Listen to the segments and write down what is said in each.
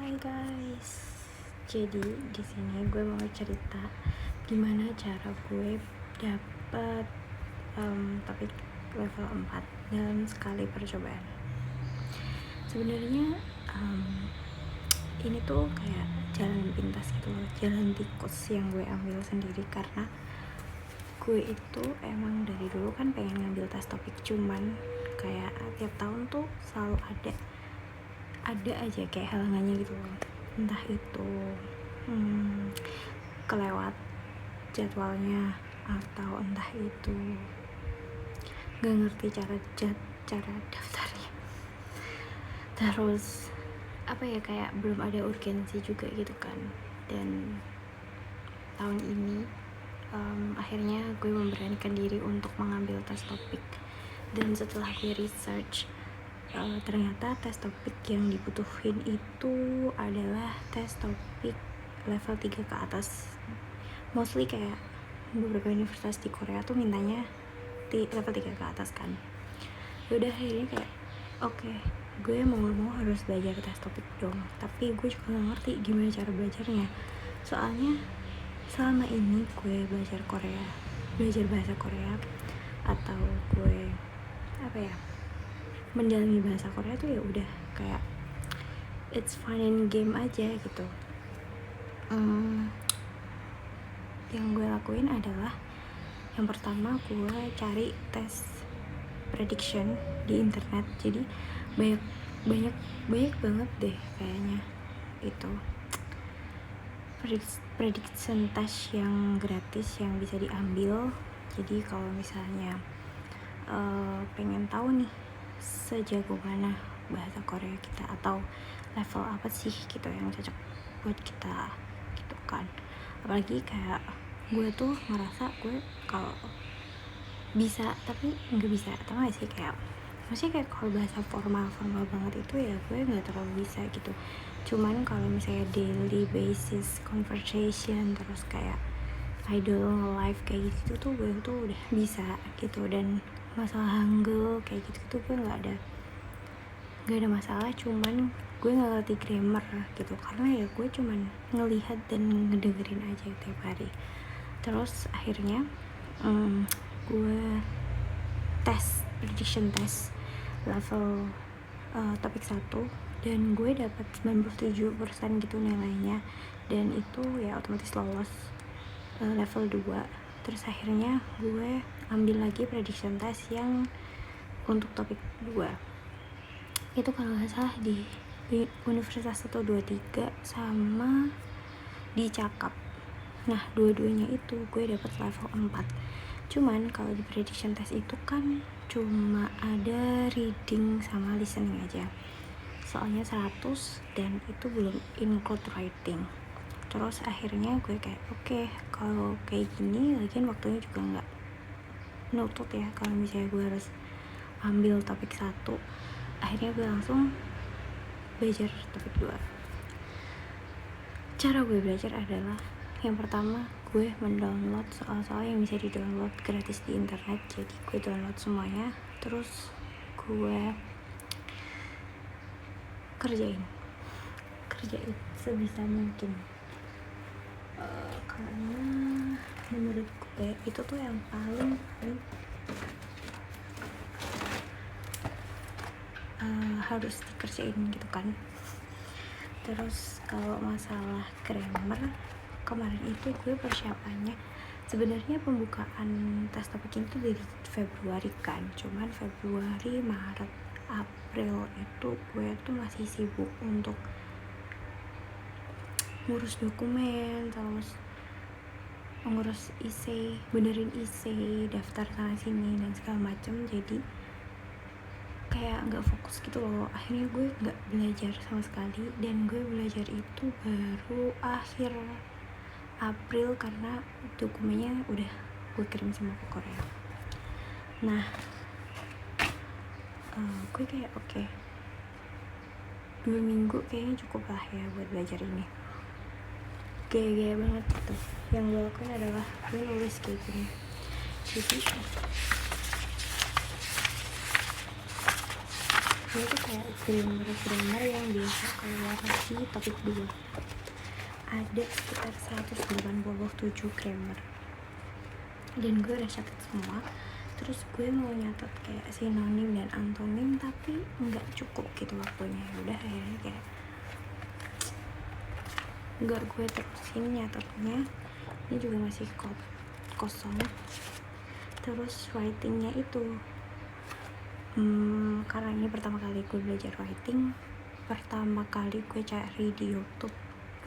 Hai guys, jadi di sini gue mau cerita gimana cara gue dapet topik level 4 dalam sekali percobaan. Sebenarnya ini tuh kayak jalan pintas gitu loh, jalan tikus yang gue ambil sendiri karena gue itu emang dari dulu kan pengen ngambil tes topik, cuman kayak tiap tahun tuh selalu ada aja kayak halangannya gitu loh, entah itu kelewat jadwalnya atau entah itu gak ngerti cara daftarnya, terus kayak belum ada urgensi juga gitu kan. Dan tahun ini akhirnya gue memberanikan diri untuk mengambil tes topik, dan setelah gue research ternyata tes topik yang dibutuhin itu adalah tes topik level 3 ke atas. Mostly kayak beberapa universitas di Korea tuh mintanya level 3 ke atas kan. Yaudah akhirnya kayak oke, gue mau gak mau harus belajar tes topik dong. Tapi gue juga gak ngerti gimana cara belajarnya, soalnya selama ini gue belajar bahasa Korea, atau gue mendalami bahasa Korea tuh ya udah kayak it's fun and game aja gitu. Yang gue lakuin adalah yang pertama gue cari tes prediction di internet. Jadi banyak banget deh kayaknya itu prediction test yang gratis yang bisa diambil. Jadi kalau misalnya pengen tahu nih sejago mana bahasa Korea kita, atau level apa sih gitu yang cocok buat kita gitu kan. Apalagi kayak gue tuh ngerasa gue kalau bisa tapi nggak bisa, atau nggak sih kayak maksudnya kayak kalau bahasa formal banget itu ya gue nggak terlalu bisa gitu. Cuman kalau misalnya daily basis conversation, terus kayak idol live kayak gitu tuh gue tuh udah bisa gitu. Dan masalah Hangul kayak gitu tuh gue nggak ada masalah, cuman gue nggak ngerti grammar gitu karena ya gue cuman ngelihat dan ngedengerin aja tiap hari. Terus akhirnya gue tes prediction test level topik 1 dan gue dapat 97% gitu nilainya, dan itu ya otomatis lolos level 2. Terus akhirnya gue ambil lagi prediction test yang untuk topik 2 itu kalau gak salah di Universitas 123 sama di Cakap. Nah dua-duanya itu gue dapat level 4. Cuman kalau di prediction test itu kan cuma ada reading sama listening aja, soalnya 100 dan itu belum include writing. Terus akhirnya gue kayak oke, kalau kayak gini lagian waktunya juga nggak nutut ya kalau misalnya gue harus ambil topik 1. Akhirnya gue langsung belajar topik 2. Cara gue belajar adalah yang pertama gue mendownload soal-soal yang bisa di-download gratis di internet. Jadi gue download semuanya, terus gue kerjain sebisa mungkin. Karena menurut gue itu tuh yang paling harus dikerjain gitu kan. Terus kalau masalah grammar, kemarin itu gue persiapannya sebenarnya pembukaan tes topik itu dari Februari kan, cuman Februari, Maret, April itu gue tuh masih sibuk untuk ngurus dokumen, terus ngurus IC, benerin IC, daftar sana sini dan segala macem. Jadi kayak nggak fokus gitu loh. Akhirnya gue nggak belajar sama sekali, dan gue belajar itu baru akhir April karena dokumennya udah gue kirim semua ke Korea. Nah gue kayak oke, 2 minggu kayaknya cukup lah ya buat belajar ini. Gaya-gaya banget gitu. Yang gue lakuin adalah gue nulis kayak gini. Jadi gue tuh kayak grammar yang biasa keluar di topik 2 ada sekitar 187 grammar, dan gue udah catat semua. Terus gue mau nyatet kayak sinonim dan antonim, tapi nggak cukup gitu waktunya. Udah akhirnya kayak nggak gue terusin nyatetnya. Ini juga masih kosong. Terus writingnya itu karena ini pertama kali gue belajar writing, pertama kali gue cari di YouTube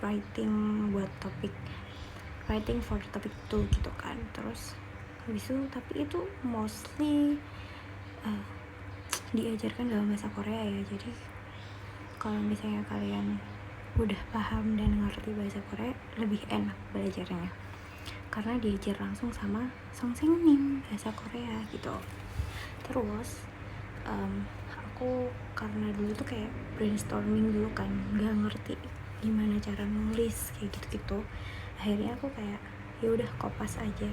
writing buat topik, writing for topic 2 gitu kan. Terus habis itu, tapi itu mostly diajarkan dalam bahasa Korea ya. Jadi kalau misalnya kalian udah paham dan ngerti bahasa Korea, lebih enak belajarnya karena diajar langsung sama songseungnim bahasa Korea gitu. Terus aku karena dulu tuh kayak brainstorming dulu kan, nggak ngerti gimana cara nulis kayak gitu-gitu. Akhirnya aku kayak ya udah kopas aja,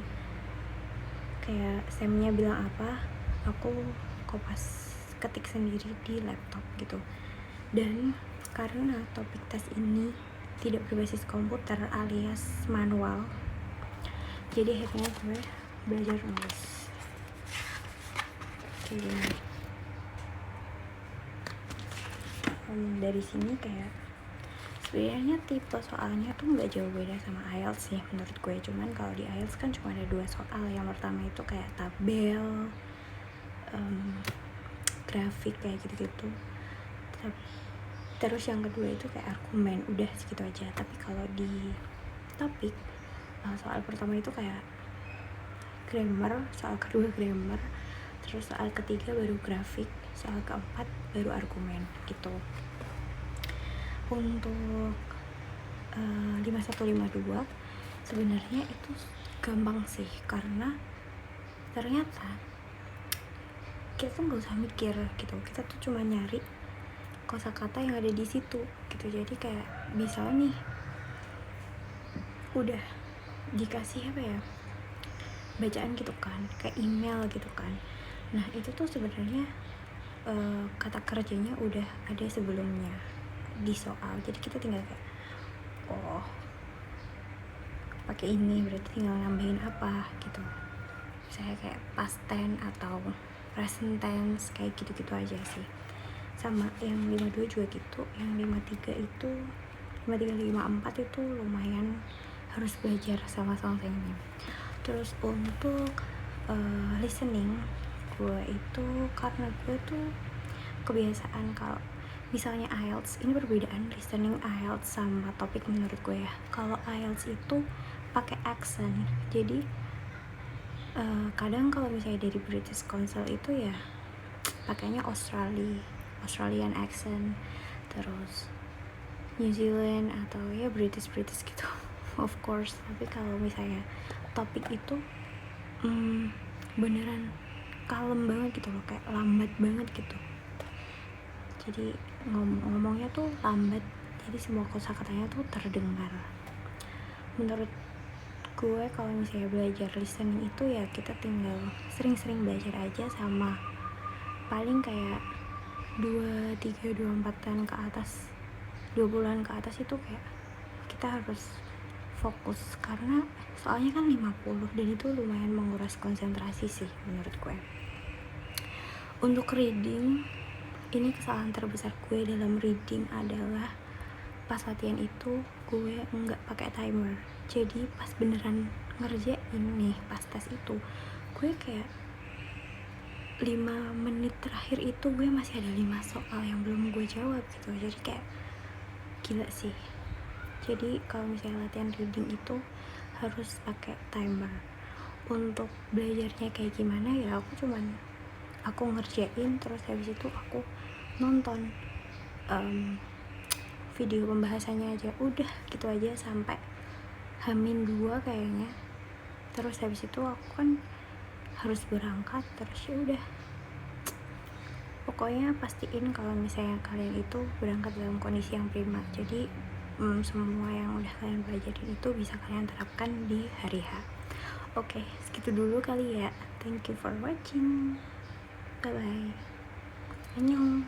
kayak semnya bilang apa aku kopas ketik sendiri di laptop gitu. Dan karena topik tes ini tidak berbasis komputer alias manual, jadi akhirnya gue belajar nulis kayak gini. Dari sini kayak sebenarnya tipe soalnya tuh nggak jauh beda sama IELTS sih menurut gue. Cuman kalau di IELTS kan cuma ada 2 soal. Yang pertama itu kayak tabel, grafik kayak gitu-gitu. Terus yang kedua itu kayak argumen, udah segitu aja. Tapi kalau di topik soal pertama itu kayak grammar, soal kedua grammar, terus soal ketiga baru grafik, soal keempat baru argumen gitu. Untuk 5152 sebenarnya itu gampang sih, karena ternyata kita tuh nggak usah mikir gitu, kita tuh cuma nyari kosakata yang ada di situ gitu. Jadi kayak bisa nih udah dikasih apa ya, bacaan gitu kan, kayak email gitu kan. Nah itu tuh sebenarnya kata kerjanya udah ada sebelumnya di soal. Jadi kita tinggal kayak oh pakai ini, berarti tinggal nambahin apa gitu. Saya kayak past tense atau present tense kayak gitu-gitu aja sih. Sama yang 52 juga gitu. Yang 53 itu 53 54 itu lumayan harus belajar sama songseungnim. Terus untuk listening gue itu, karena gue tuh kebiasaan kalau misalnya IELTS, ini perbedaan listening IELTS sama topik menurut gue ya. Kalau IELTS itu pakai accent, jadi kadang kalau misalnya dari British Council itu ya pakainya Australian accent, terus New Zealand atau ya British gitu of course. Tapi kalau misalnya topik itu beneran kalem banget gitu loh, kayak lambat banget gitu. Jadi ngomongnya tuh lambat, jadi semua kosakatanya tuh terdengar. Menurut gue kalau misalnya belajar listening itu ya kita tinggal sering-sering belajar aja, sama paling kayak 2, 3, 24-an ke atas, 20-an ke atas itu kayak kita harus fokus, karena soalnya kan 50 dan itu lumayan menguras konsentrasi sih menurut gue. Untuk reading, ini kesalahan terbesar gue dalam reading adalah pas latihan itu gue nggak pakai timer. Jadi pas beneran ngerjain nih pas tes itu, gue kayak 5 menit terakhir itu gue masih ada 5 soal yang belum gue jawab gitu. Jadi kayak gila sih. Jadi kalau misalnya latihan reading itu harus pakai timer. Untuk belajarnya kayak gimana ya, aku ngerjain, terus habis itu aku nonton video pembahasannya aja, udah gitu aja sampai H-2 kayaknya. Terus habis itu aku kan harus berangkat, terus ya udah pokoknya pastiin kalau misalnya kalian itu berangkat dalam kondisi yang prima. Jadi semua yang udah kalian pelajarin itu bisa kalian terapkan di hari H. Oke, segitu dulu kali ya. Thank you for watching. Bye bye. Annyeong.